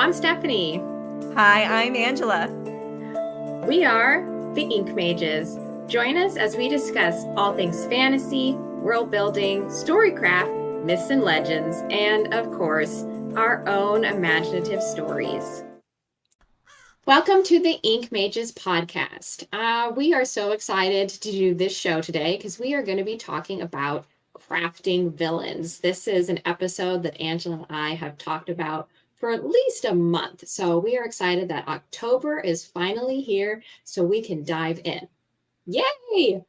I'm Stephanie. Hi, I'm Angela. We are the Ink Mages. Join us as we discuss all things fantasy, world building, storycraft, myths and legends, and of course, our own imaginative stories. Welcome to the Ink Mages podcast. We are so excited to do this show today because we are going to be talking about crafting villains. This is an episode that Angela and I have talked about for at least a month. So we are excited that October is finally here so we can dive in. Yay!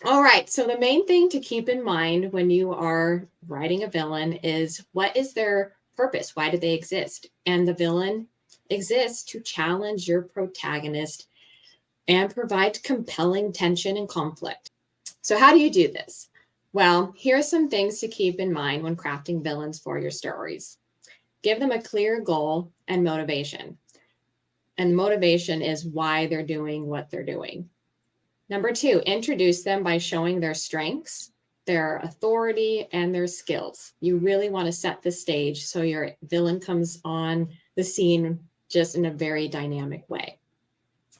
All right, so the main thing to keep in mind when you are writing a villain is what is their purpose? Why do they exist? And the villain exists to challenge your protagonist and provide compelling tension and conflict. So how do you do this? Well, here are some things to keep in mind when crafting villains for your stories. Give them a clear goal and motivation. And motivation is why they're doing what they're doing. Number 2, introduce them by showing their strengths, their authority, and their skills. You really want to set the stage so your villain comes on the scene just in a very dynamic way.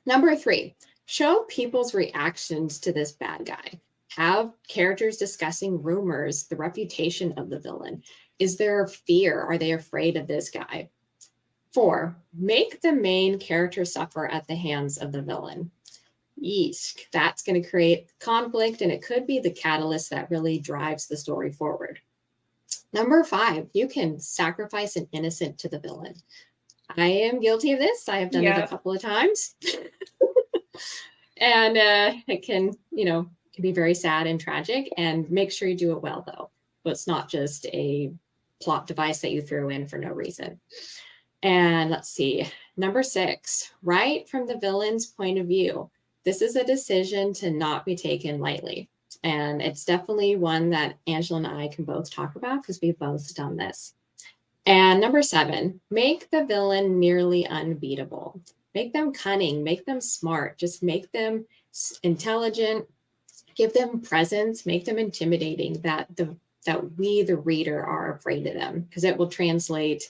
Number 3, show people's reactions to this bad guy. Have characters discussing rumors, the reputation of the villain. Is there fear? Are they afraid of this guy? 4, make the main character suffer at the hands of the villain. Yeesh, that's going to create conflict, and it could be the catalyst that really drives the story forward. Number 5, you can sacrifice an innocent to the villain. I am guilty of this. I have done it a couple of times. And it can be very sad and tragic, and make sure you do it well, though. But it's not just a plot device that you throw in for no reason. And let's see. Number 6, write from the villain's point of view. This is a decision to not be taken lightly. And it's definitely one that Angela and I can both talk about because we've both done this. And number 7, make the villain nearly unbeatable. Make them cunning, make them smart, just make them intelligent, give them presence, make them intimidating, that we, the reader, are afraid of them, because it will translate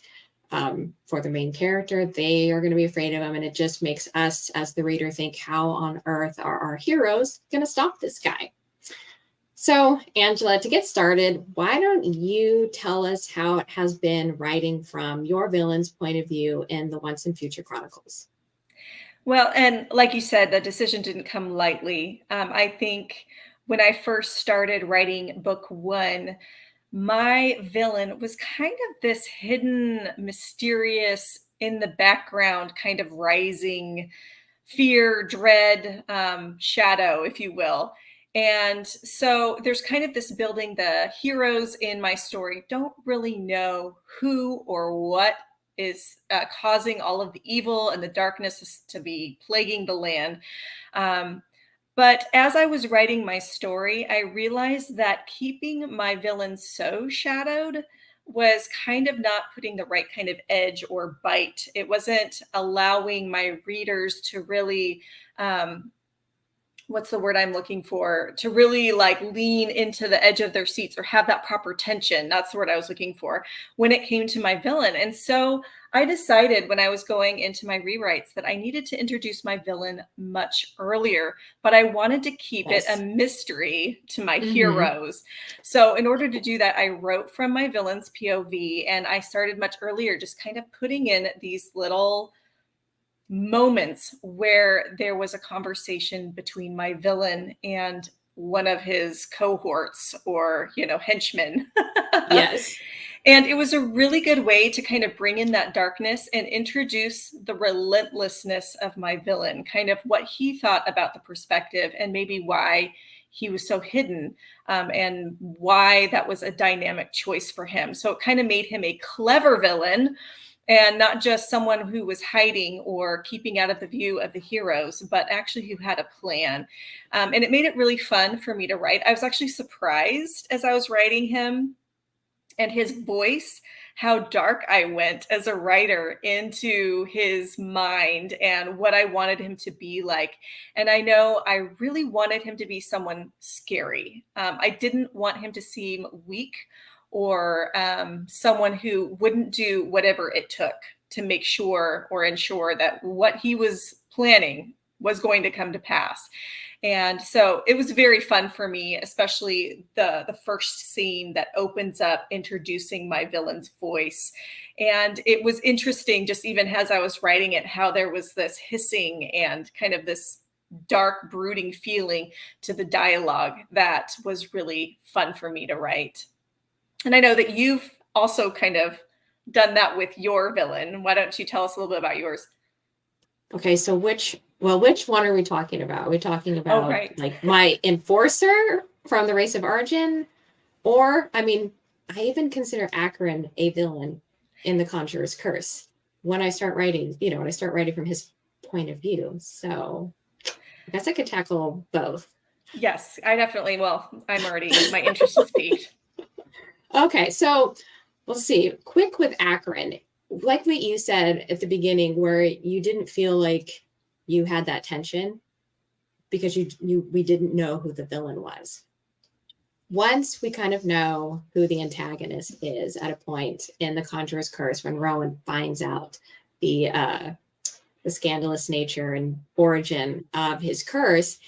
for the main character. They are going to be afraid of him, and it just makes us as the reader think, how on earth are our heroes going to stop this guy? So, Angela, to get started, why don't you tell us how it has been writing from your villain's point of view in the Once and Future Chronicles? Well, and like you said, the decision didn't come lightly. I think when I first started writing book 1, my villain was kind of this hidden, mysterious, in the background, kind of rising fear, dread, shadow, if you will. And so there's kind of this building. The heroes in my story don't really know who or what is causing all of the evil and the darkness to be plaguing the land. But as I was writing my story, I realized that keeping my villain so shadowed was kind of not putting the right kind of edge or bite. It wasn't allowing my readers to really, what's the word I'm looking for? To really like lean into the edge of their seats or have that proper tension. That's the word I was looking for when it came to my villain. And so I decided when I was going into my rewrites that I needed to introduce my villain much earlier, but I wanted to keep it a mystery to my heroes. So in order to do that, I wrote from my villain's POV, and I started much earlier, just kind of putting in these little moments where there was a conversation between my villain and one of his cohorts or, henchmen. Yes. And it was a really good way to kind of bring in that darkness and introduce the relentlessness of my villain, kind of what he thought about the perspective and maybe why he was so hidden, and why that was a dynamic choice for him. So it kind of made him a clever villain, and not just someone who was hiding or keeping out of the view of the heroes, but actually who had a plan. And it made it really fun for me to write. I was actually surprised as I was writing him and his voice, how dark I went as a writer into his mind and what I wanted him to be like. And I know I really wanted him to be someone scary. I didn't want him to seem weak or someone who wouldn't do whatever it took to make sure or ensure that what he was planning was going to come to pass. And so it was very fun for me, especially the first scene that opens up introducing my villain's voice. And it was interesting, just even as I was writing it, how there was this hissing and kind of this dark, brooding feeling to the dialogue that was really fun for me to write. And I know that you've also kind of done that with your villain. Why don't you tell us a little bit about yours? Okay, so which one are we talking about? Are we talking Oh, about right. like my enforcer from the race of origin? Or, I mean, I even consider Akron a villain in The Conjurer's Curse when I start writing, when I start writing from his point of view. So I guess I could tackle both. Yes, I definitely, well, my interest is piqued. Okay, so we'll see. Quick with Akron, like what you said at the beginning, where you didn't feel like you had that tension because we didn't know who the villain was. Once we kind of know who the antagonist is at a point in The Conjurer's Curse, when Rowan finds out the scandalous nature and origin of his curse,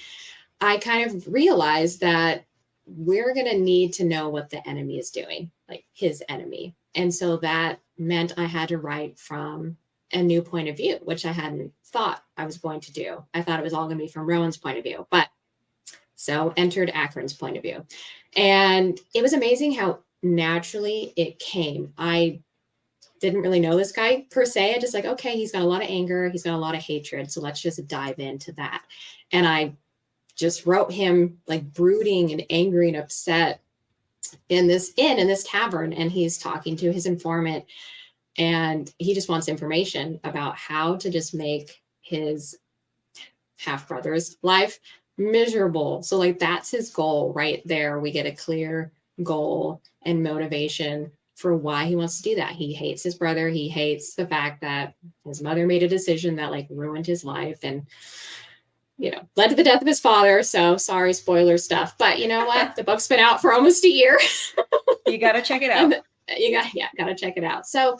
I kind of realized that we're going to need to know what the enemy is doing, like his enemy. And so that meant I had to write from a new point of view, which I hadn't thought I was going to do. I thought it was all going to be from Rowan's point of view, but so entered Akron's point of view. And it was amazing how naturally it came. I didn't really know this guy per se. I just like, okay, he's got a lot of anger, he's got a lot of hatred. So let's just dive into that. And I just wrote him like brooding and angry and upset in this tavern, and he's talking to his informant, and he just wants information about how to just make his half brother's life miserable. So like that's his goal right there. We get a clear goal and motivation for why he wants to do that. He hates his brother. He hates the fact that his mother made a decision that like ruined his life and led to the death of his father. So sorry, spoiler stuff. But you know what? The book's been out for almost a year. You got to check it out. And gotta check it out. So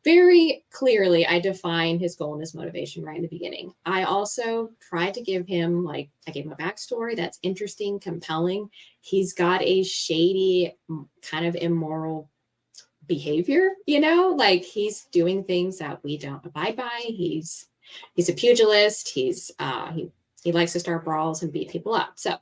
very clearly, I defined his goal and his motivation right in the beginning. I also tried to give him, I gave him a backstory that's interesting, compelling. He's got a shady, kind of immoral behavior, like he's doing things that we don't abide by. He's a pugilist. He likes to start brawls and beat people up. So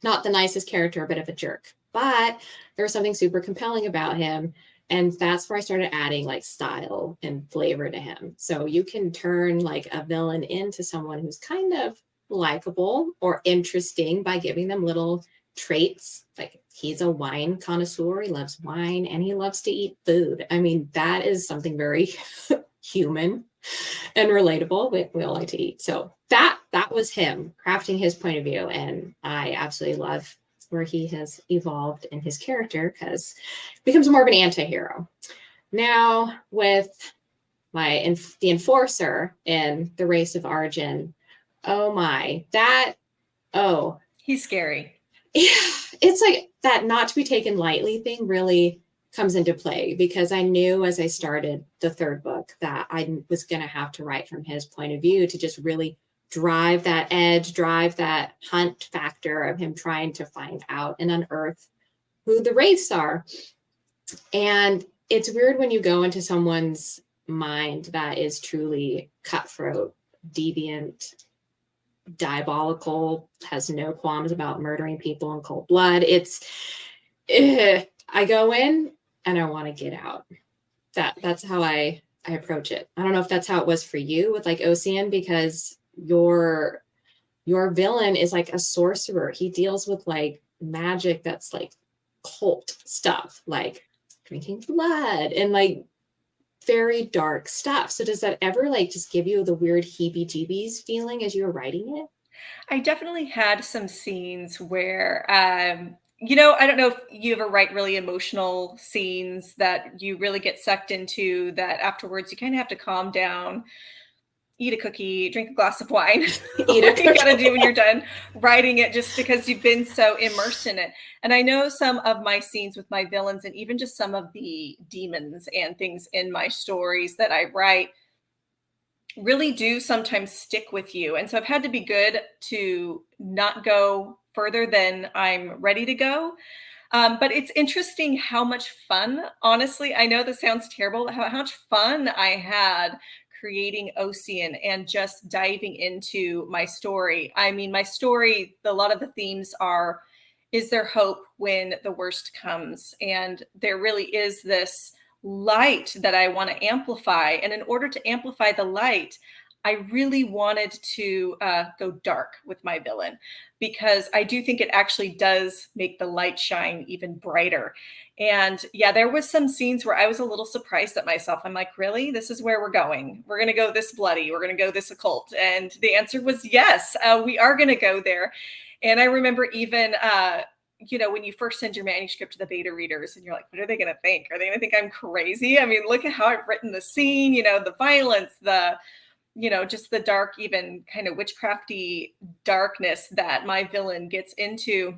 not the nicest character, a bit of a jerk. But there was something super compelling about him. And that's where I started adding like style and flavor to him. So you can turn like a villain into someone who's kind of likable or interesting by giving them little traits. Like he's a wine connoisseur. He loves wine and he loves to eat food. I mean, that is something very human and relatable. We all like to eat. So that was him crafting his point of view. And I absolutely love where he has evolved in his character because he becomes more of an anti-hero. Now with the enforcer in the race of origin, oh my, he's scary. It's like that not to be taken lightly thing really comes into play because I knew as I started the third book that I was going to have to write from his point of view to just really drive that edge, drive that hunt factor of him trying to find out and unearth who the wraiths are. And it's weird when you go into someone's mind that is truly cutthroat, deviant, diabolical, has no qualms about murdering people in cold blood. I go in and I want to get out. That's how I approach it. I don't know if that's how it was for you with like Ocean, because your villain is like a sorcerer. He deals with like magic that's like cult stuff, like drinking blood and like very dark stuff. So does that ever like just give you the weird heebie-jeebies feeling as you were writing it? I definitely had some scenes where, I don't know if you ever write really emotional scenes that you really get sucked into that afterwards you kind of have to calm down. eat a cookie, drink a glass of wine. Eat a What you got to cookie. do when you're done writing it, just because you've been so immersed in it. And I know some of my scenes with my villains, and even just some of the demons and things in my stories that I write, really do sometimes stick with you. And so I've had to be good to not go further than I'm ready to go. But it's interesting how much fun, honestly, I know this sounds terrible, but how much fun I had creating Ocean and just diving into my story. I mean, my story, a lot of the themes are, is there hope when the worst comes? And there really is this light that I want to amplify. And in order to amplify the light, I really wanted to go dark with my villain, because I do think it actually does make the light shine even brighter. And yeah, there was some scenes where I was a little surprised at myself. I'm like, really? This is where we're going? We're going to go this bloody? We're going to go this occult? And the answer was yes, we are going to go there. And I remember even, when you first send your manuscript to the beta readers and you're like, what are they going to think? Are they going to think I'm crazy? I mean, look at how I've written the scene, the violence, just the dark, even kind of witchcrafty darkness that my villain gets into.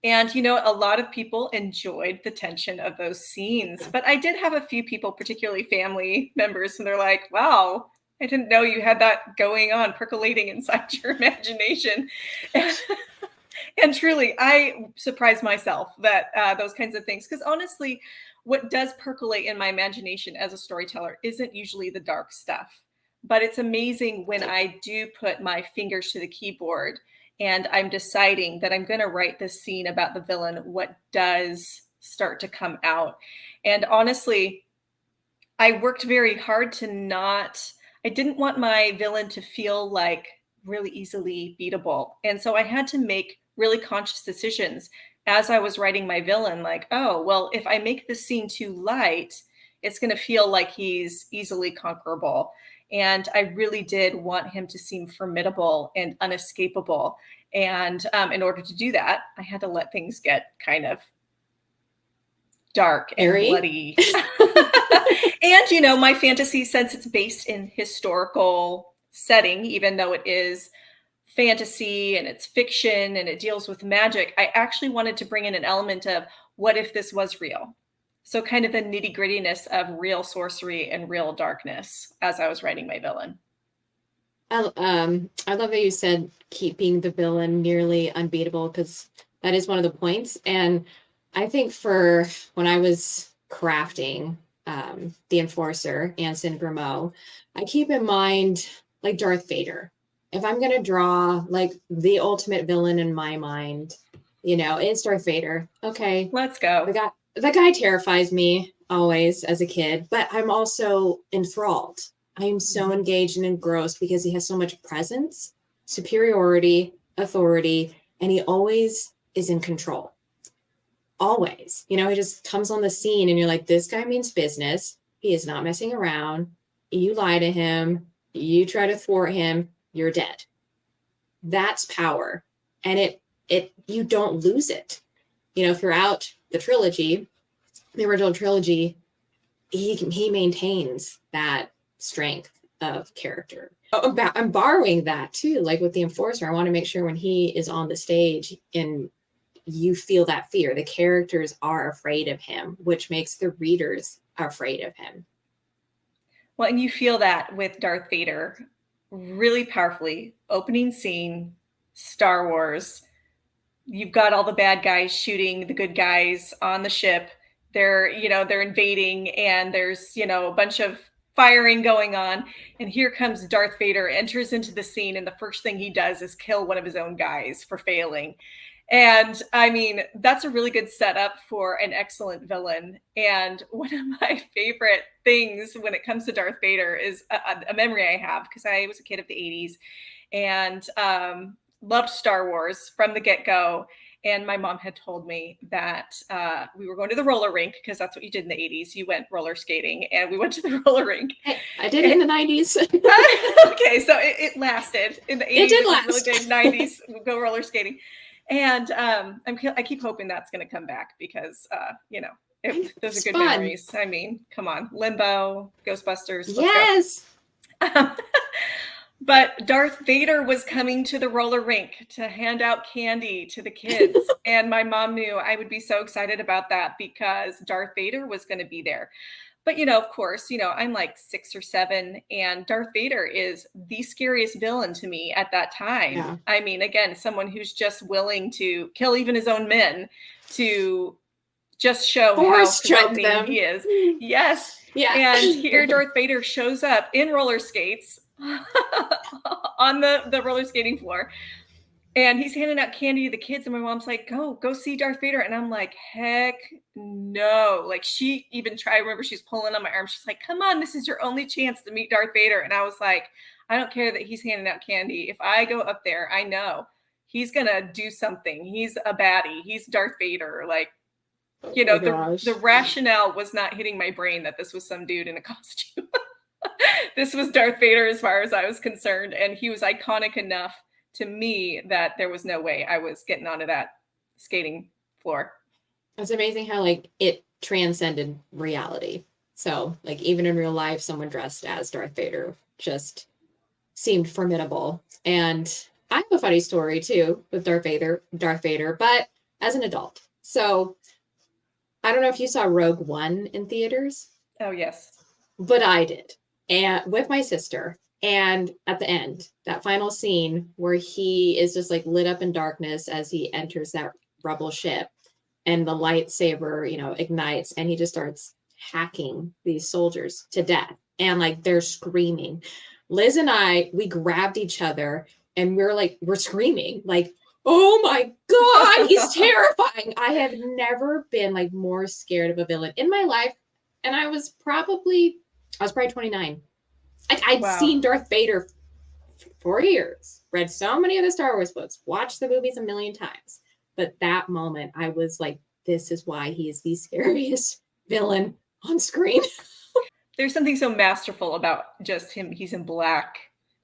And, a lot of people enjoyed the tension of those scenes. But I did have a few people, particularly family members, and they're like, wow, I didn't know you had that going on, percolating inside your imagination. And truly, I surprise myself that those kinds of things, because honestly, what does percolate in my imagination as a storyteller isn't usually the dark stuff. But it's amazing when I do put my fingers to the keyboard and I'm deciding that I'm going to write this scene about the villain, what does start to come out. And honestly, I worked very hard I didn't want my villain to feel like really easily beatable. And so I had to make really conscious decisions as I was writing my villain, like, oh, well, if I make this scene too light, it's going to feel like he's easily conquerable. And I really did want him to seem formidable and unescapable. And in order to do that, I had to let things get kind of dark and bloody. And, my fantasy, since it's based in historical setting, even though it is fantasy and it's fiction and it deals with magic, I actually wanted to bring in an element of what if this was real? So kind of the nitty grittiness of real sorcery and real darkness as I was writing my villain. I love that you said keeping the villain nearly unbeatable, because that is one of the points. And I think for when I was crafting the Enforcer, Anson Grimaud, I keep in mind like Darth Vader. If I'm going to draw like the ultimate villain in my mind, it's Darth Vader. Okay. Let's go. The guy terrifies me always as a kid, but I'm also enthralled. I am so engaged and engrossed because he has so much presence, superiority, authority, and he always is in control. Always. He just comes on the scene and you're like, this guy means business. He is not messing around. You lie to him, you try to thwart him, you're dead. That's power. And you don't lose it. Throughout the trilogy, the original trilogy, he maintains that strength of character. I'm borrowing that too, like with the Enforcer. I want to make sure when he is on the stage and you feel that fear, the characters are afraid of him, which makes the readers afraid of him. Well, and you feel that with Darth Vader really powerfully. Opening scene, Star Wars. You've got all the bad guys shooting the good guys on the ship. They're invading, and there's, a bunch of firing going on. And here comes Darth Vader, enters into the scene, and the first thing he does is kill one of his own guys for failing. And I mean, that's a really good setup for an excellent villain. And one of my favorite things when it comes to Darth Vader is a memory I have, because I was a kid of the 80s and loved Star Wars from the get-go. And my mom had told me that we were going to the roller rink, because that's what you did in the 80s. You went roller skating, and we went to the roller rink. I did it in the 90s. Okay, so it lasted. In the 80s, it did last. Was really good. 90s, we'll go roller skating. And I keep hoping that's going to come back, because, those are good memories. I mean, come on. Limbo, Ghostbusters. Yes. But Darth Vader was coming to the roller rink to hand out candy to the kids. And my mom knew I would be so excited about that because Darth Vader was going to be there. But, of course, I'm like 6 or 7, and Darth Vader is the scariest villain to me at that time. Yeah. I mean, again, someone who's just willing to kill even his own men to just show how Force choke threatening them. he is. Yes. Yeah. And here Darth Vader shows up in roller skates on the roller skating floor. And he's handing out candy to the kids, and my mom's like, go see Darth Vader. And I'm like, heck no. Like, she even tried, I remember she's pulling on my arm. She's like, come on, this is your only chance to meet Darth Vader. And I was like, I don't care that he's handing out candy. If I go up there, I know he's going to do something. He's a baddie. He's Darth Vader. Like, Oh my gosh. the rationale was not hitting my brain that this was some dude in a costume. This was Darth Vader as far as I was concerned. And he was iconic enough to me that there was no way I was getting onto that skating floor. It's amazing how like it transcended reality. So like even in real life, someone dressed as Darth Vader just seemed formidable. And I have a funny story too with Darth Vader, but as an adult. So I don't know if you saw Rogue One in theaters, Oh, yes. but I did. And with my sister. And at the end, that final scene where he is just like lit up in darkness as he enters that rebel ship and the lightsaber, ignites and he just starts hacking these soldiers to death. And like they're screaming. Liz and I, we grabbed each other and we're screaming like, oh my God, he's terrifying. I have never been like more scared of a villain in my life. And I was probably 29. I'd Wow. seen Darth Vader for years, read so many of the Star Wars books, watched the movies a million times. But that moment, I was like, this is why he is the scariest villain on screen. There's something so masterful about just him. He's in black.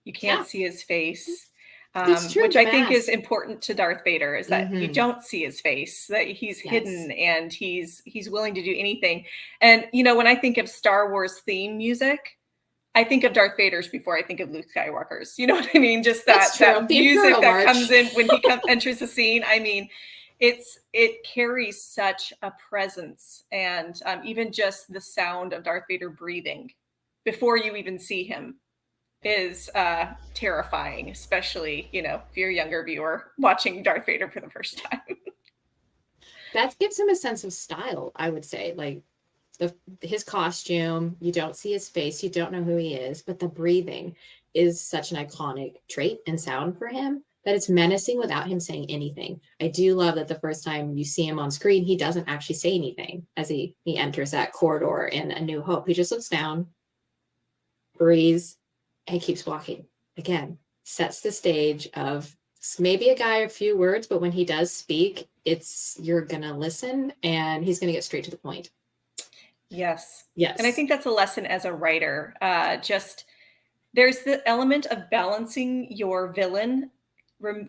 You can't Yeah, see his face. it's true. Which The I think is mask. important to Darth Vader is that you Mm-hmm. don't see his face, that he's Yes. hidden and he's willing to do anything. And when I think of Star Wars theme music, I think of Darth Vader's before I think of Luke Skywalker's. You know what I mean? Just That's true. that The music Imperial that March. comes in when he enters the scene. I mean, it carries such a presence, and even just the sound of Darth Vader breathing before you even see him is terrifying, especially if you're a younger viewer watching Darth Vader for the first time. That gives him a sense of style, I would say. Like his costume, you don't see his face, you don't know who he is, but the breathing is such an iconic trait and sound for him that it's menacing without him saying anything. I do love that the first time you see him on screen, he doesn't actually say anything as he enters that corridor in A New Hope. He just looks down, breathes, and keeps walking. Again, sets the stage of maybe a guy a few words, but when he does speak, it's you're gonna listen and he's gonna get straight to the point. Yes. And I Yes. think that's a lesson as a writer. Just there's the element of balancing your villain,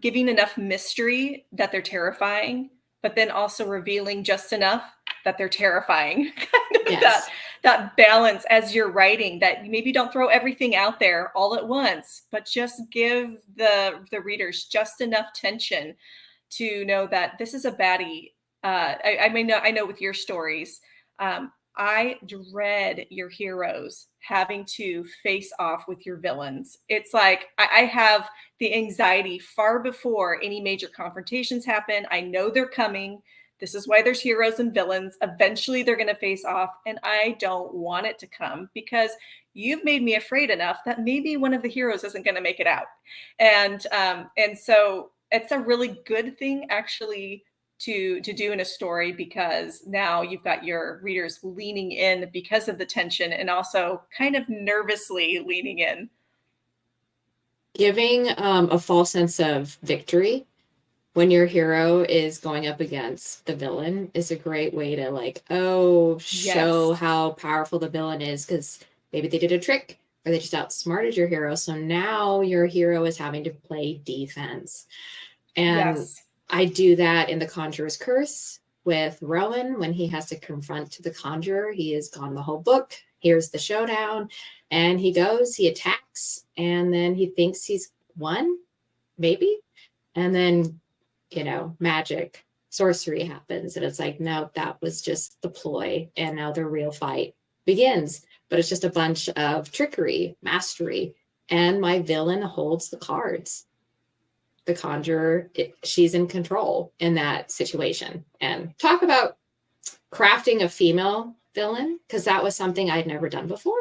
giving enough mystery that they're terrifying, but then also revealing just enough that they're terrifying. Kind of Yes. that balance as you're writing, that you maybe don't throw everything out there all at once, but just give the readers just enough tension to know that this is a baddie. I know with your stories, I dread your heroes having to face off with your villains. It's like I have the anxiety far before any major confrontations happen. I know they're coming. This is why there's heroes and villains. Eventually, they're going to face off, and I don't want it to come because you've made me afraid enough that maybe one of the heroes isn't going to make it out, and so it's a really good thing actually to do in a story because now you've got your readers leaning in because of the tension and also kind of nervously leaning in. Giving a false sense of victory when your hero is going up against the villain is a great way to like, oh, Yes. show how powerful the villain is because maybe they did a trick or they just outsmarted your hero. So now your hero is having to play defense. And Yes. I do that in The Conjurer's Curse. with Rowan when he has to confront the conjurer. He has gone the whole book. Here's the showdown. And he goes, he attacks, and then he thinks he's won, maybe. And then, magic, sorcery happens. And it's like, no, that was just the ploy. And now the real fight begins. But it's just a bunch of trickery, mastery. And my villain holds the cards. The conjurer, she's in control in that situation. And talk about crafting a female villain, because that was something I'd never done before.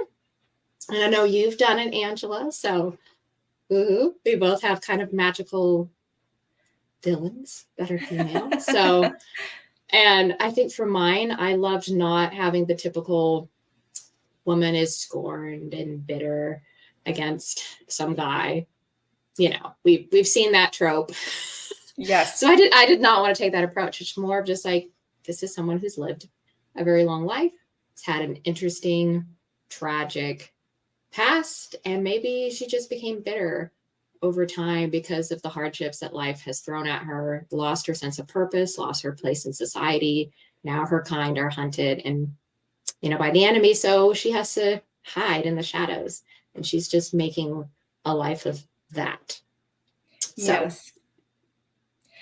And I know you've done it, Angela. So we both have kind of magical villains that are female. So, and I think for mine, I loved not having the typical woman is scorned and bitter against some guy. We've seen that trope. Yes. So I did not want to take that approach. It's more of just like, this is someone who's lived a very long life. Has had an interesting, tragic past, and maybe she just became bitter over time because of the hardships that life has thrown at her, lost her sense of purpose, lost her place in society. Now her kind are hunted and, by the enemy. So she has to hide in the shadows, and she's just making a life of that. Yes. So,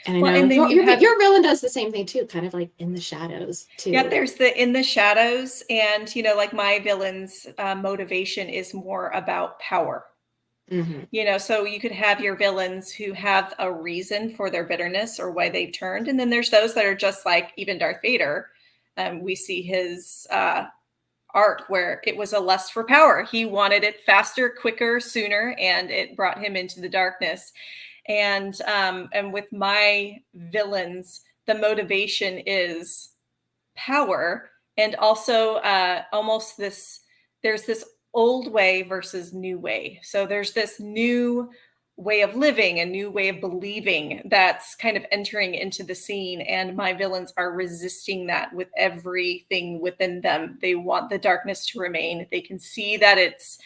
and I know and then your villain does the same thing too, kind of like in the shadows too. Yeah, there's the in the shadows, and like my villain's motivation is more about power. Mm-hmm. So you could have your villains who have a reason for their bitterness or why they've turned, and then there's those that are just like even Darth Vader. We see his arc where it was a lust for power. He wanted it faster, quicker, sooner, and it brought him into the darkness. And with my villains, the motivation is power, and also almost there's this old way versus new way. So there's this new way of living, a new way of believing that's kind of entering into the scene, and my villains are resisting that with everything within them. They want the darkness to remain. They can see that it's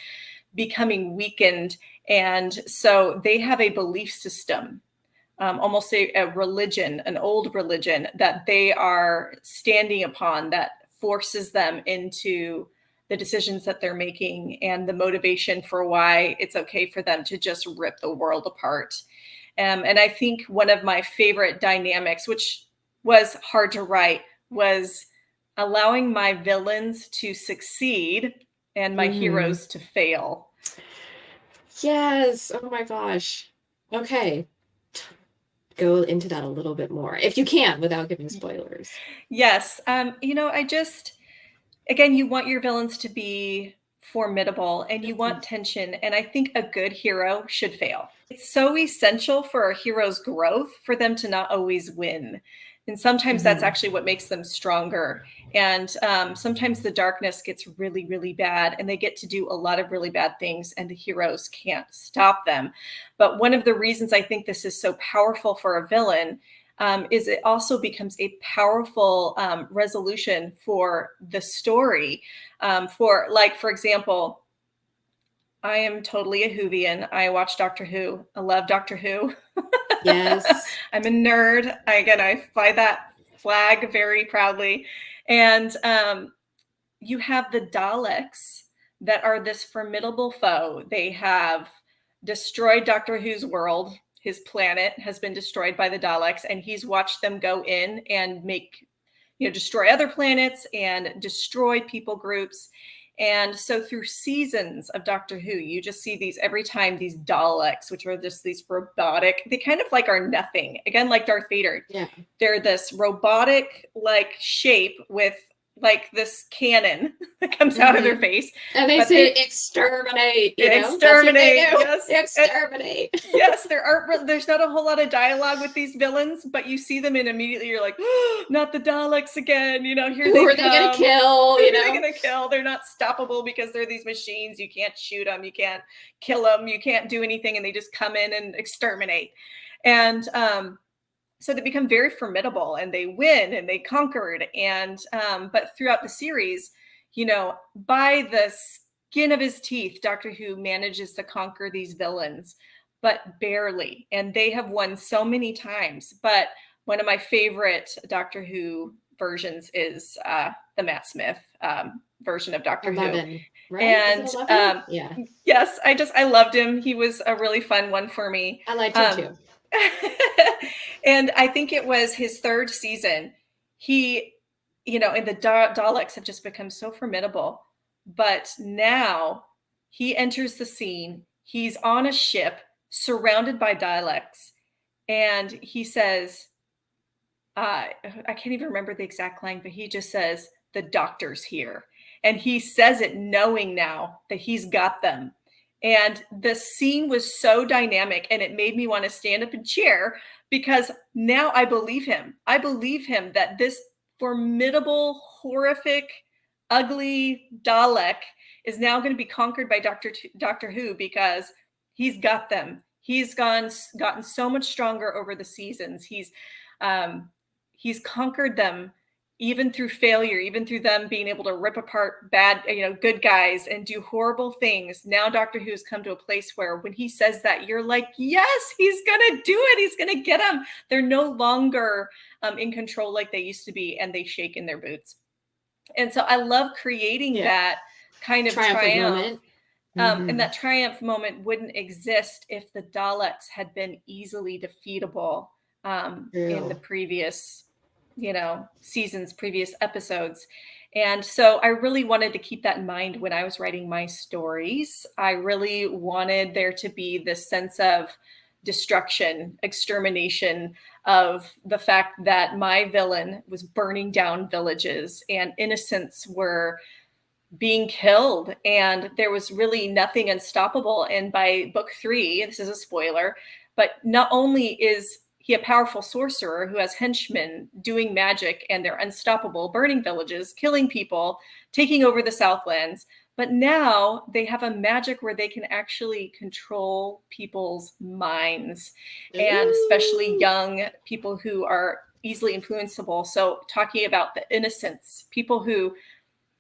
becoming weakened, and so they have a belief system, almost a religion, an old religion that they are standing upon that forces them into the decisions that they're making and the motivation for why it's okay for them to just rip the world apart. And I think one of my favorite dynamics, which was hard to write, was allowing my villains to succeed and my heroes to fail. Yes. Oh my gosh. Okay. Go into that a little bit more, if you can, without giving spoilers. Yes. Again, you want your villains to be formidable and you want tension. And I think a good hero should fail. It's so essential for a hero's growth for them to not always win. And sometimes that's actually what makes them stronger. And sometimes the darkness gets really, really bad and they get to do a lot of really bad things and the heroes can't stop them. But one of the reasons I think this is so powerful for a villain is it also becomes a powerful resolution for the story. For example, I am totally a Whovian. I watch Doctor Who. I love Doctor Who. Yes. I'm a nerd. I fly that flag very proudly. And you have the Daleks that are this formidable foe. They have destroyed Doctor Who's world. His planet has been destroyed by the Daleks, and he's watched them go in and destroy other planets and destroy people groups. And so through seasons of Doctor Who, you just see every time these Daleks, which are just these robotic, they kind of like are nothing. Again, like Darth Vader. Yeah. They're this robotic like shape with like this cannon that comes out of their face. And they say exterminate, exterminate. Yes. Exterminate. Yes, there's not a whole lot of dialogue with these villains, but you see them and immediately you're like, oh, not the Daleks again. Here Who are they going to kill? Who are they going to kill? They're not stoppable because they're these machines. You can't shoot them. You can't kill them. You can't do anything. And they just come in and exterminate. And so they become very formidable and they win and they conquered. And but throughout the series, by the skin of his teeth, Doctor Who manages to conquer these villains, but barely. And they have won so many times. But one of my favorite Doctor Who versions is the Matt Smith version of Doctor 11, Who. right? And Is it 11? Yeah. yes, I loved him. He was a really fun one for me. I liked him too. And I think it was his third season. He, and the Daleks have just become so formidable. But now he enters the scene. He's on a ship surrounded by Daleks. And he says, I can't even remember the exact line, but he just says, "The doctor's here." And he says it knowing now that he's got them. And the scene was so dynamic, and it made me want to stand up and cheer, because now I believe him. I believe him that this formidable, horrific, ugly Dalek is now going to be conquered by Doctor Who, because he's got them. He's gotten so much stronger over the seasons. He's conquered them, even through failure, even through them being able to rip apart good guys and do horrible things. Now Doctor Who's come to a place where when he says that, you're like, yes, he's gonna do it. He's gonna get them. They're no longer in control like they used to be, and they shake in their boots. And so I love creating that kind of triumph. Moment. And that triumph moment wouldn't exist if the Daleks had been easily defeatable in the previous seasons, previous episodes. And so I really wanted to keep that in mind when I was writing my stories. I really wanted there to be this sense of destruction, extermination, of the fact that my villain was burning down villages and innocents were being killed, and there was really nothing unstoppable. And by book 3, this is a spoiler, but not only is he a powerful sorcerer who has henchmen doing magic and they're unstoppable, burning villages, killing people, taking over the Southlands, but now they have a magic where they can actually control people's minds. Ooh. And especially young people who are easily influenceable. So talking about the innocents, people who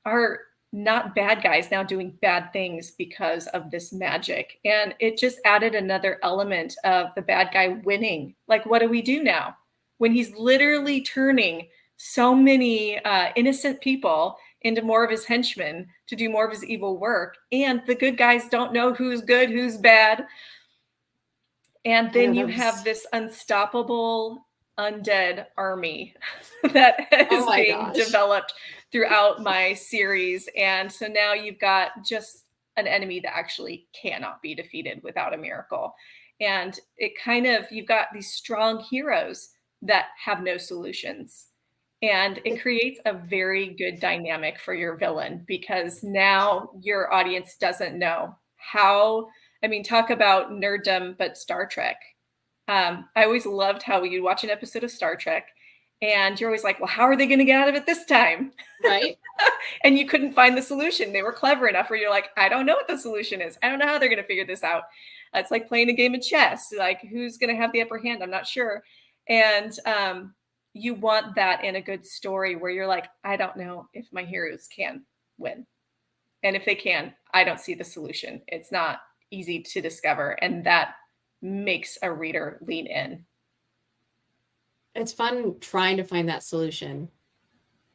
are not bad guys now doing bad things because of this magic. And it just added another element of the bad guy winning. Like, what do we do now when he's literally turning so many innocent people into more of his henchmen to do more of his evil work, and the good guys don't know who's good, who's bad? And then you have this unstoppable undead army that is being developed throughout my series. And so now you've got just an enemy that actually cannot be defeated without a miracle. And you've got these strong heroes that have no solutions. And it creates a very good dynamic for your villain, because now your audience doesn't know how. I mean, talk about nerddom, but Star Trek. I always loved how you'd watch an episode of Star Trek and you're always like, well, how are they going to get out of it this time? Right. And you couldn't find the solution. They were clever enough where you're like, I don't know what the solution is. I don't know how they're going to figure this out. It's like playing a game of chess. Like, who's going to have the upper hand? I'm not sure. And you want that in a good story where you're like, I don't know if my heroes can win. And if they can, I don't see the solution. It's not easy to discover. And that makes a reader lean in. It's fun trying to find that solution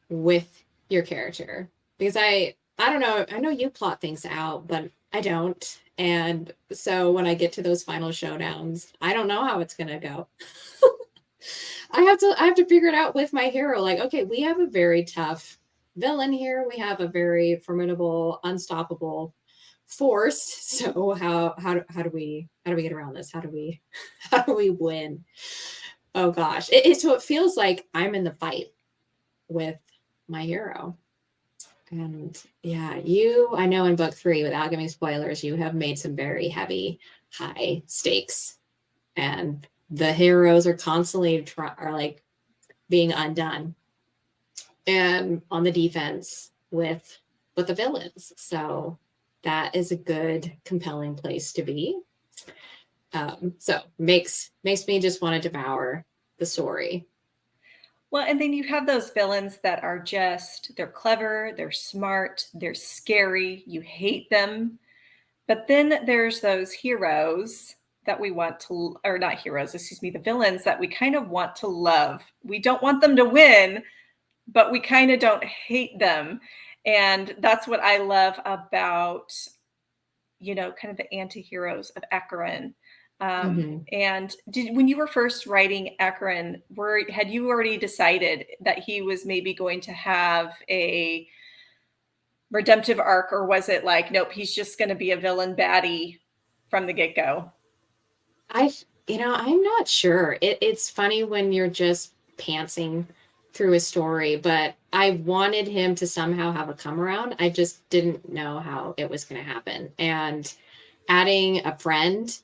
with your character, because I don't know, I know you plot things out, but I don't. And so when I get to those final showdowns, I don't know how it's going to go. I have to figure it out with my hero. Like, okay, we have a very tough villain here. We have a very formidable, unstoppable force. So how do we get around this? How do we win? Oh gosh. So it feels like I'm in the fight with my hero. And yeah, I know in book 3, without giving spoilers, you have made some very heavy, high stakes, and the heroes are constantly like being undone and on the defense with the villains. So that is a good, compelling place to be. So makes me just want to devour the story. Well, and then you have those villains that are they're clever, they're smart, they're scary, you hate them. But then there's those heroes that we want to, or not heroes, excuse me, the villains that we kind of want to love. We don't want them to win, but we kind of don't hate them. And that's what I love about, kind of the anti-heroes of Akron. Hmm. And when you were first writing Akron, had you already decided that he was maybe going to have a redemptive arc, or was it like, nope, he's just going to be a villain baddie from the get-go? I'm not sure. It's funny when you're just pantsing through a story, but I wanted him to somehow have a come around. I just didn't know how it was going to happen. And adding a friend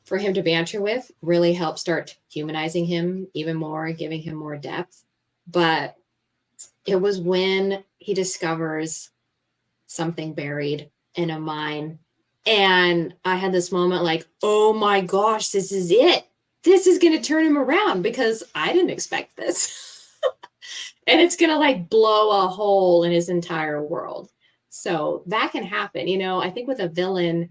for him to banter with really helped start humanizing him even more, giving him more depth. But it was when he discovers something buried in a mine. And I had this moment like, oh my gosh, this is it. This is going to turn him around because I didn't expect this. And it's going to like blow a hole in his entire world. So that can happen. I think with a villain,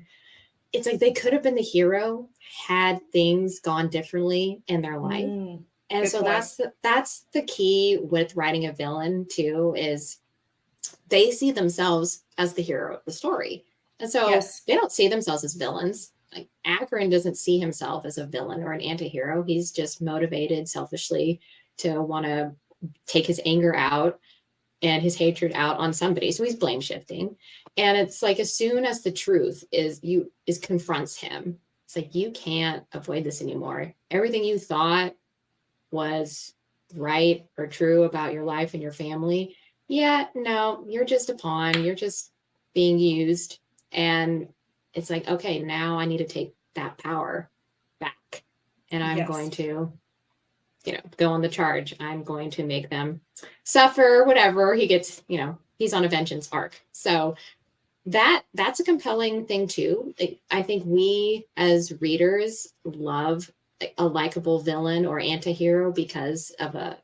it's like they could have been the hero had things gone differently in their life. And Good so point. that's the key with writing a villain too, is they see themselves as the hero of the story. And so Yes. they don't see themselves as villains. Like Akron doesn't see himself as a villain or an anti-hero. He's just motivated selfishly to want to take his anger out and his hatred out on somebody. So he's blame shifting. And it's like as soon as the truth is confronts him, it's like you can't avoid this anymore. Everything you thought was right or true about your life and your family, yeah, no, you're just a pawn. You're just being used. And it's like, okay, now I need to take that power back. And I'm going Yes. to, go on the charge. I'm going to make them suffer, whatever. He gets, he's on a vengeance arc. So that's a compelling thing too. I think we as readers love a likable villain or anti-hero because of a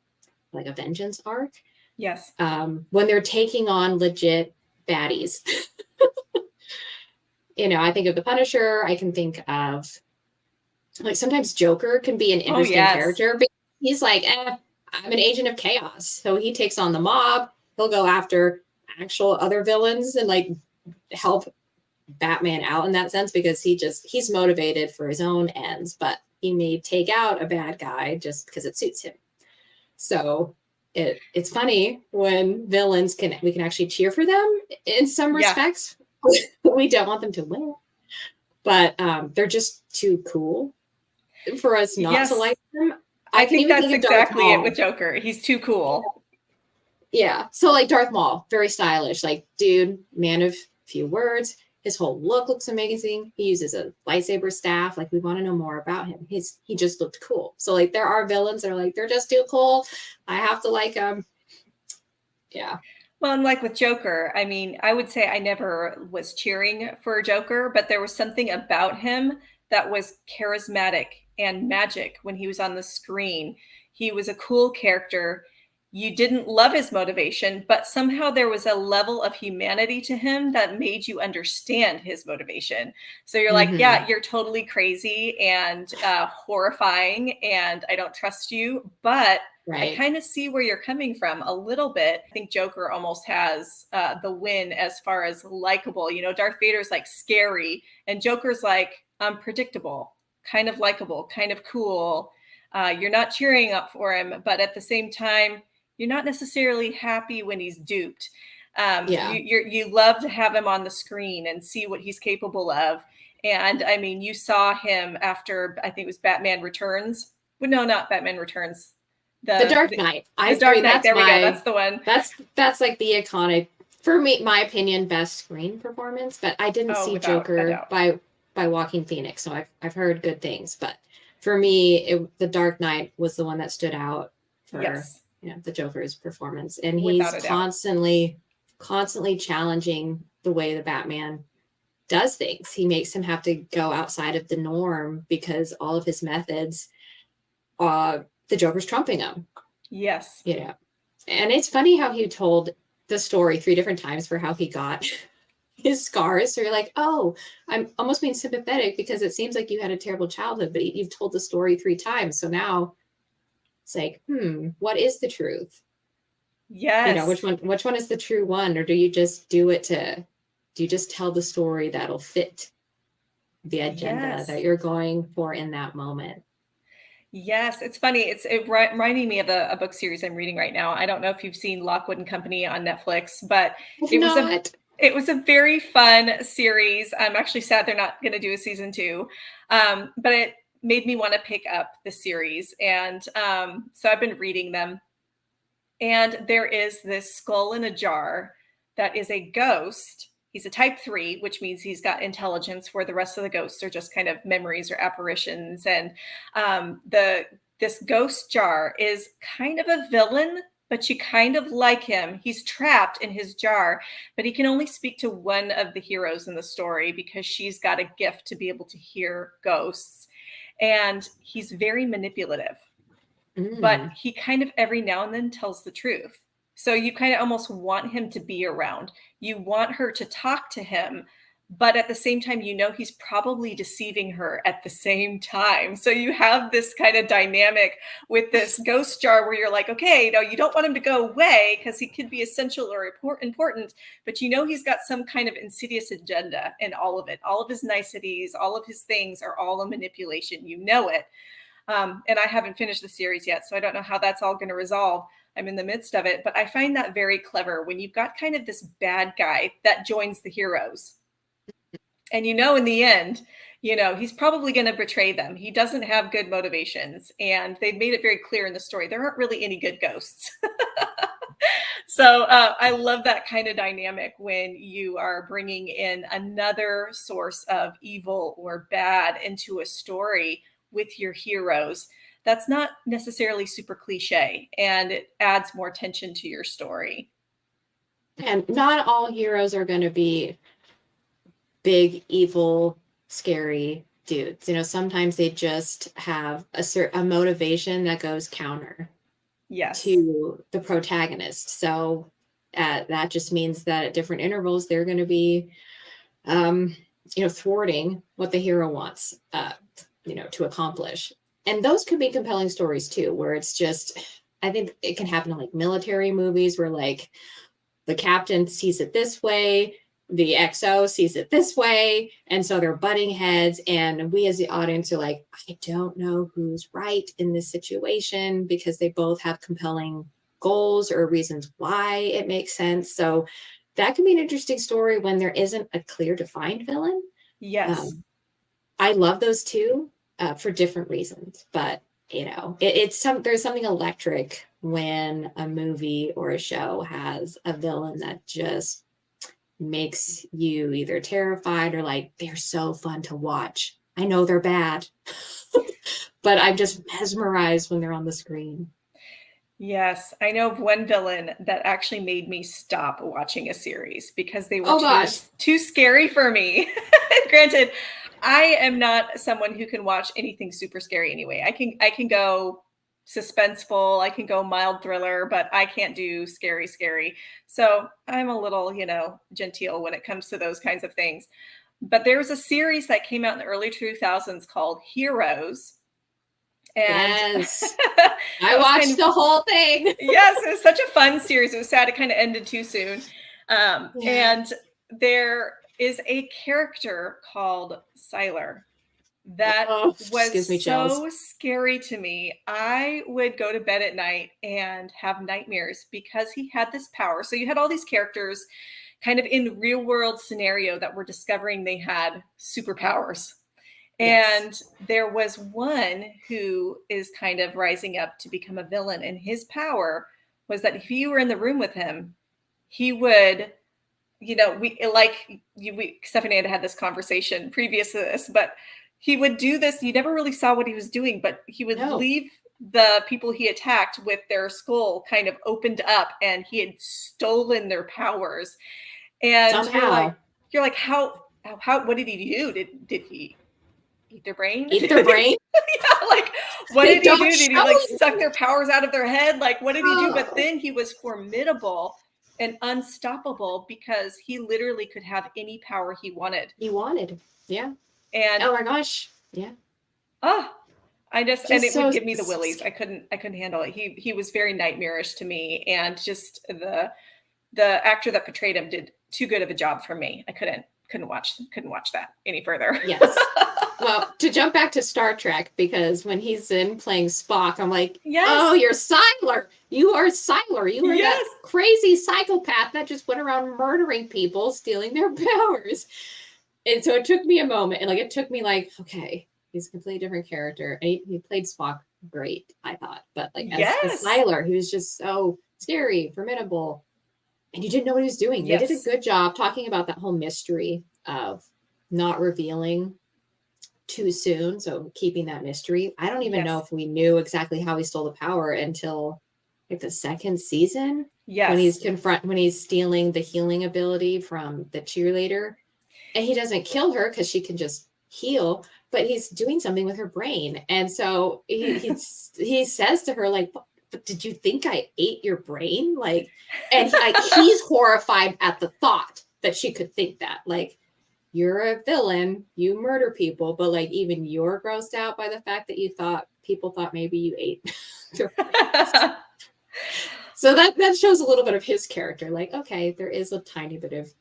vengeance arc. Yes. When they're taking on legit baddies. I think of the Punisher. I can think of like sometimes Joker can be an Oh, interesting yes. character, but he's like, I'm an agent of chaos. So he takes on the mob. He'll go after actual other villains and like help Batman out in that sense because he's motivated for his own ends, but he may take out a bad guy just because it suits him. So it's funny when we can actually cheer for them in some Yeah. respects. We don't want them to win, but they're just too cool for us not to Yes. like them. I I can think even that's think of Darth exactly it with Maul. Joker. He's too cool. Yeah. So like Darth Maul, very stylish, like dude, man of few words. His whole look looks amazing. He uses a lightsaber staff. Like we want to know more about him. He just looked cool. So like there are villains that are like they're just too cool. I have to like them. Yeah. Well, and like with Joker, I mean, I would say I never was cheering for Joker, but there was something about him that was charismatic and magic when he was on the screen. He was a cool character. You didn't love his motivation, but somehow there was a level of humanity to him that made you understand his motivation. So you're like, Mm-hmm. yeah, you're totally crazy and horrifying, and I don't trust you, but I Right. kind of see where you're coming from a little bit. I think Joker almost has the win as far as likable. Darth Vader's like scary, and Joker's like unpredictable, kind of likable, kind of cool. You're not cheering up for him, but at the same time, you're not necessarily happy when he's duped. Yeah. You love to have him on the screen and see what he's capable of. And I mean, you saw him after I think it was Batman Returns. Well, no, not Batman Returns. The The, Dark the Knight. the I Dark mean Knight. that's There we go. my That's the one. that's like the iconic for me, my opinion, best screen performance. But I didn't Oh, see without a Joker doubt. by Joaquin Phoenix, so I've heard good things. But for me, the Dark Knight was the one that stood out for Yes, the Joker's performance, and he's without a doubt. constantly challenging the way the Batman does things. He makes him have to go outside of the norm because all of his methods, the Joker's trumping him. Yes. And it's funny how he told the story 3 different times for how he got his scars. So you're like, oh, I'm almost being sympathetic because it seems like you had a terrible childhood, but you've told the story 3 times. So now it's like, what is the truth? You know, Yes. which one is the true one, or do you just do it to do you just tell the story that'll fit the agenda that Yes. you're going for in that moment? Yes, it's funny. Reminding me of a book series I'm reading right now. I don't know if you've seen Lockwood and Company on Netflix, but If it was a not, it was a very fun series. I'm actually sad they're not going to do a season two, but it made me want to pick up the series, and so I've been reading them. And there is this skull in a jar that is a ghost. He's a type 3, which means he's got intelligence, where the rest of the ghosts are just kind of memories or apparitions. And the this ghost jar is kind of a villain, but you kind of like him. He's trapped in his jar, but he can only speak to one of the heroes in the story because she's got a gift to be able to hear ghosts. And he's very manipulative, but mm. he kind of every now and then tells the truth. So you kind of almost want him to be around. You want her to talk to him, but at the same time, you know he's probably deceiving her at the same time. So you have this kind of dynamic with this ghost jar where you're like, okay, no, you don't want him to go away because he could be essential or important, but you know he's got some kind of insidious agenda in all of it. All of his niceties, all of his things are all a manipulation. You know it. And I haven't finished the series yet, so I don't know how that's all going to resolve. I'm in the midst of it, but I find that very clever when you've got kind of this bad guy that joins the heroes. And you know, in the end, you know, he's probably going to betray them. He doesn't have good motivations. And they've made it very clear in the story there aren't really any good ghosts. So I love that kind of dynamic when you are bringing in another source of evil or bad into a story with your heroes. That's not necessarily super cliche, and it adds more tension to your story. And not all heroes are going to be big, evil, scary dudes. You know, sometimes they just have a motivation that goes counter Yes. to the protagonist. So that just means that at different intervals, they're going to be, um, you know, thwarting what the hero wants, you know, to accomplish. And those could be compelling stories too, where it's just, I think it can happen in like military movies where like the captain sees it this way, the XO sees it this way, and so they're butting heads. And we as the audience are like, I don't know who's right in this situation because they both have compelling goals or reasons why it makes sense. So that can be an interesting story when there isn't a clear defined villain. Yes. Um, I love those too, for different reasons, but you know, there's something electric when a movie or a show has a villain that just makes you either terrified or like they're so fun to watch. I know they're bad, but I'm just mesmerized when they're on the screen. Yes, I know of one villain that actually made me stop watching a series because they were Oh gosh. too scary for me. Granted, I am not someone who can watch anything super scary anyway. I can go suspenseful, I can go mild thriller, but I can't do scary. So I'm a little, you know, genteel when it comes to those kinds of things. But there was a series that came out in the early 2000s called Heroes, and Yes. that I was kind watched of, the whole thing. yes, it was such a fun series. It was sad it kind of ended too soon. Yeah. And there is a character called Siler that Oh, just gives me was chills. so scary to me. I would go to bed at night and have nightmares because he had this power. So you had all these characters kind of in real world scenario that were discovering they had superpowers. Yes. And there was one who is kind of rising up to become a villain, and his power was that if you were in the room with him, he would, you know, Stephanie had this conversation previous to this, but he would do this. You never really saw what he was doing, but he would No. leave the people he attacked with their skull kind of opened up, and he had stolen their powers. And Somehow. you're like, what did he do? Did he eat their brain? Eat their brain. Yeah, like what They did he don't do? Did he show like suck you. their powers out of their head? Like what did he do? But Oh, then he was formidable and unstoppable because he literally could have any power he wanted. he wanted. Yeah. And Oh my gosh. Yeah. ah, and Just it would so give me the willies. I couldn't handle it. He was very nightmarish to me, and just the actor that portrayed him did too good of a job for me. I couldn't watch that any further. yes. Well, to jump back to Star Trek, because when he's in playing Spock, I'm like, Yes. oh, you're Siler. You are Siler. You are that Yes. crazy psychopath that just went around murdering people, stealing their powers. And so it took me a moment, and like it took me like, okay, he's a completely different character. And he played Spock great, I thought. But like as Yes. Siler, he was just so scary, formidable, and you didn't know what he was doing. They did a Yes. good job talking about that whole mystery of not revealing too soon, so keeping that mystery. I don't even know Yes. if we knew exactly how he stole the power until like the second season, when Yes. when he's stealing the healing ability from the cheerleader, and he doesn't kill her because she can just heal, but he's doing something with her brain. And so he says to her like, but did you think I ate your brain? Like, and he's horrified at the thought that she could think that. Like, you're a villain, you murder people, but like even you're grossed out by the fact that people thought maybe you ate their brains. So that shows a little bit of his character. Like, okay, there is a tiny bit of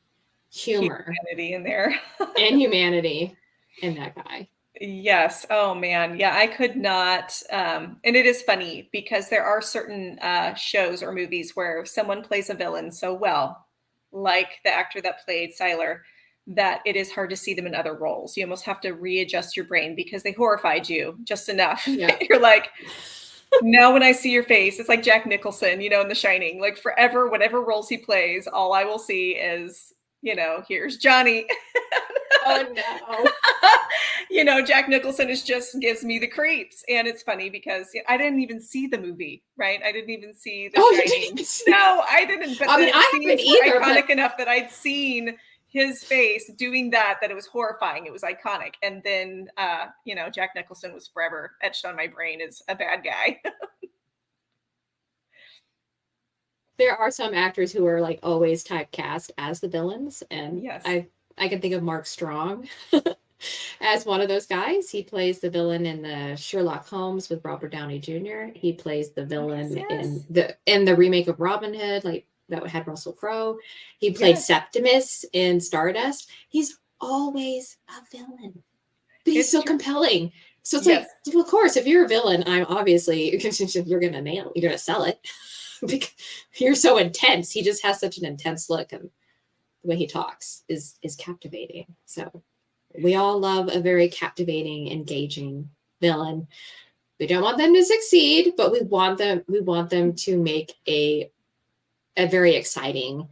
humor Humanity in there. and humanity in that guy. Yes. Oh man. Yeah, I could not. And it is funny because there are certain shows or movies where someone plays a villain so well, like the actor that played Siler, that it is hard to see them in other roles. You almost have to readjust your brain because they horrified you just enough. Yeah. You're like, now when I see your face, it's like Jack Nicholson, in The Shining. Like forever, whatever roles he plays, all I will see is, here's Johnny. Oh no. Jack Nicholson just gives me the creeps. And it's funny because I didn't even see the movie, right? I didn't even see The Shining. No, I didn't. But I mean, the I haven't scenes either, were iconic but enough that I'd seen his face doing that it was horrifying. It was iconic. And then, Jack Nicholson was forever etched on my brain as a bad guy. there are some actors who are like always typecast as the villains, and Yes. I can think of Mark Strong as one of those guys. He plays the villain in the Sherlock Holmes with Robert Downey Jr. He plays the Oh, yes, villain yes. in the remake of Robin Hood, like that had Russell Crowe. He played Yes. Septimus in Stardust. He's always a villain, but he's It's so true. compelling. So it's Yes. like, well, of course, if you're a villain, I'm obviously you're gonna nail, you're gonna sell it. Because you're so intense. He just has such an intense look, and the way he talks is captivating. So we all love a very captivating, engaging villain. We don't want them to succeed, but we want them to make a very exciting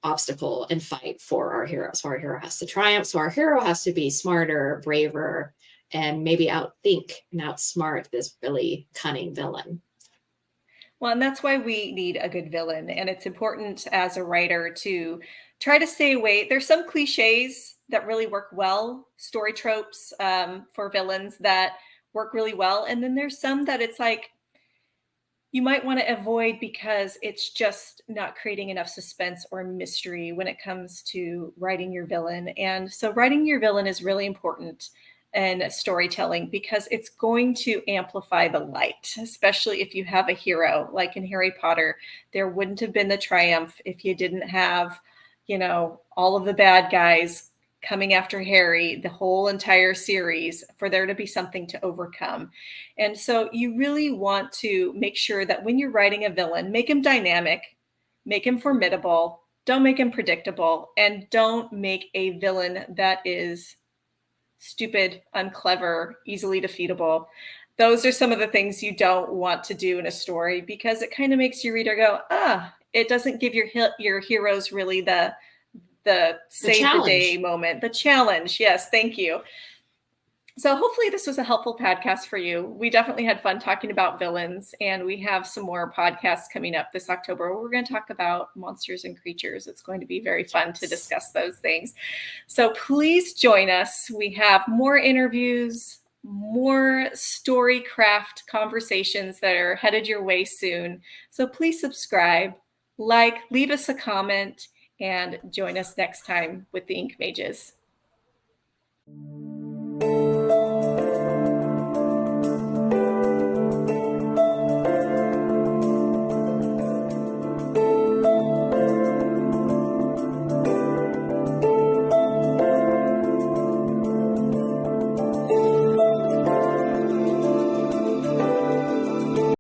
obstacle and fight for our hero. So our hero has to triumph. So our hero has to be smarter, braver, and maybe outthink and outsmart this really cunning villain. Well, and that's why we need a good villain. And it's important as a writer to try to stay away. There's some cliches that really work well, story tropes for villains that work really well. And then there's some that it's like you might want to avoid because it's just not creating enough suspense or mystery when it comes to writing your villain. And so writing your villain is really important in storytelling because it's going to amplify the light, especially if you have a hero like in Harry Potter. There wouldn't have been the triumph if you didn't have, all of the bad guys coming after Harry the whole entire series for there to be something to overcome. And so you really want to make sure that when you're writing a villain, make him dynamic, make him formidable, don't make him predictable, and don't make a villain that is stupid, unclever, easily defeatable. Those are some of the things you don't want to do in a story because it kind of makes your reader go, it doesn't give your heroes really the save the day moment, the challenge. Yes, thank you. So hopefully this was a helpful podcast for you. We definitely had fun talking about villains, and we have some more podcasts coming up this October where we're going to talk about monsters and creatures. It's going to be very fun to discuss those things. So please join us. We have more interviews, more storycraft conversations that are headed your way soon. So please subscribe, leave us a comment, and join us next time with the Ink Mages.